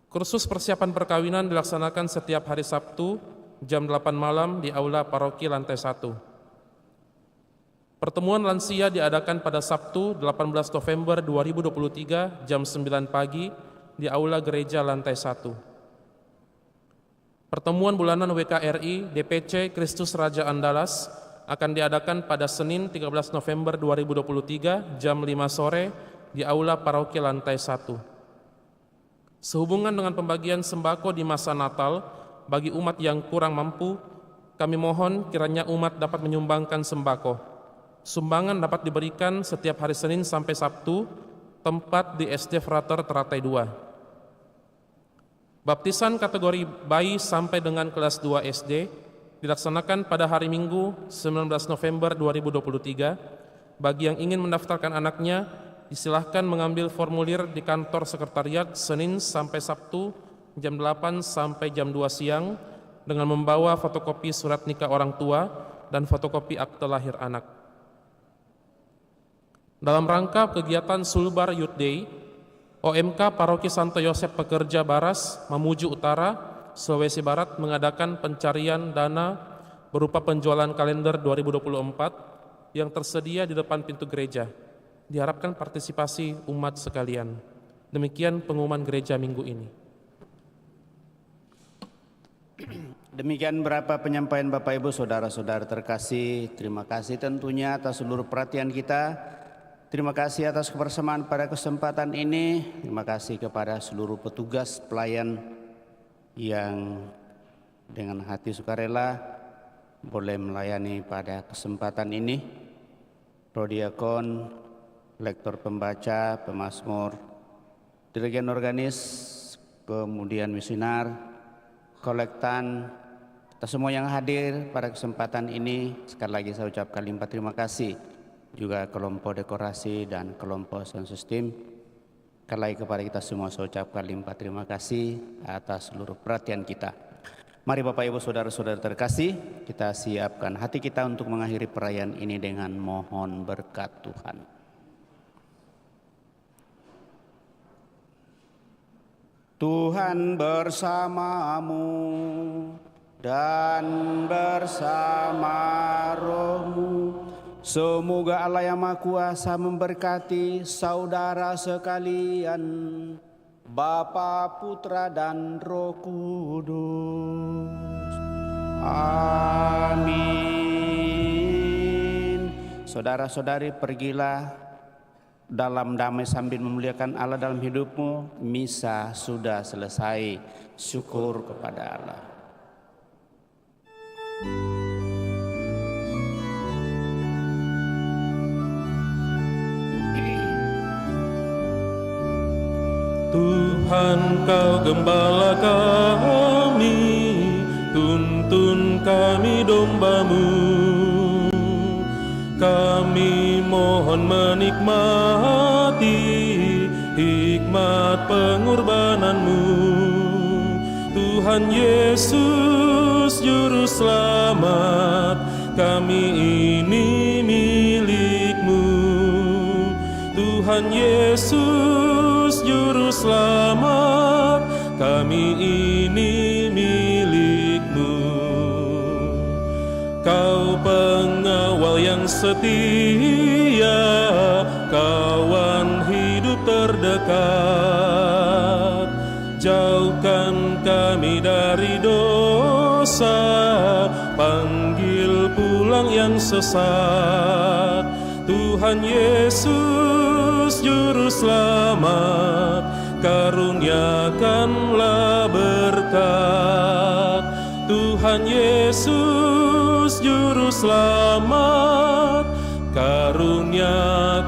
Kursus persiapan perkawinan dilaksanakan setiap hari Sabtu jam 8 malam di Aula Paroki lantai 1. Pertemuan lansia diadakan pada Sabtu 18 November 2023 jam 9 pagi di Aula Gereja lantai 1. Pertemuan bulanan WKRI DPC Kristus Raja Andalas akan diadakan pada Senin 13 November 2023 jam 5 sore di Aula Paroki lantai 1. Sehubungan dengan pembagian sembako di masa Natal bagi umat yang kurang mampu, kami mohon kiranya umat dapat menyumbangkan sembako. Sumbangan dapat diberikan setiap hari Senin sampai Sabtu, tempat di SD Frater Teratai 2. Baptisan kategori bayi sampai dengan kelas 2 SD dilaksanakan pada hari Minggu 19 November 2023. Bagi yang ingin mendaftarkan anaknya, disilahkan mengambil formulir di kantor sekretariat Senin sampai Sabtu jam 8 sampai jam 2 siang dengan membawa fotokopi surat nikah orang tua dan fotokopi akte lahir anak. Dalam rangka kegiatan Sulbar Youth Day, OMK Paroki Santo Yosep Pekerja Baras, Mamuju Utara, Sulawesi Barat mengadakan pencarian dana berupa penjualan kalender 2024 yang tersedia di depan pintu gereja. Diharapkan partisipasi umat sekalian. Demikian pengumuman gereja minggu ini. Demikian berapa penyampaian Bapak Ibu Saudara-saudara terkasih. Terima kasih tentunya atas seluruh perhatian kita. Terima kasih atas kebersamaan pada kesempatan ini. Terima kasih kepada seluruh petugas pelayan yang dengan hati sukarela boleh melayani pada kesempatan ini. Prodiakon, lektor pembaca, pemazmur, dirjen organis, kemudian misionar, kolektan, kita semua yang hadir pada kesempatan ini. Sekali lagi saya ucapkan limpah terima kasih. Juga kelompok dekorasi dan kelompok sound system. Sekali lagi kepada kita semua saya ucapkan limpah terima kasih atas seluruh perhatian kita. Mari Bapak Ibu Saudara-saudara terkasih, kita siapkan hati kita untuk mengakhiri perayaan ini dengan mohon berkat Tuhan. Tuhan bersamamu dan bersama rohmu. Semoga Allah yang Maha Kuasa memberkati saudara sekalian, Bapa, Putra, dan Roh Kudus. Amin. Saudara-saudari, pergilah dalam damai sambil memuliakan Allah dalam hidupmu. Misa sudah selesai. Syukur kepada Allah. Tuhan, Kau gembala kami, tuntun kami domba-Mu. Kami mohon menikmati hikmat pengorbanan-Mu. Tuhan Yesus Juru Selamat, kami ini milik-Mu. Tuhan Yesus Juru Selamat, kami ini milik-Mu. Kau pengawal yang setia, kawan hidup terdekat. Jauhkan kami dari dosa, panggil pulang yang sesat. Tuhan Yesus Juru Selamat, karuniakanlah berkat. Tuhan Yesus Juru Selamat, karuniakan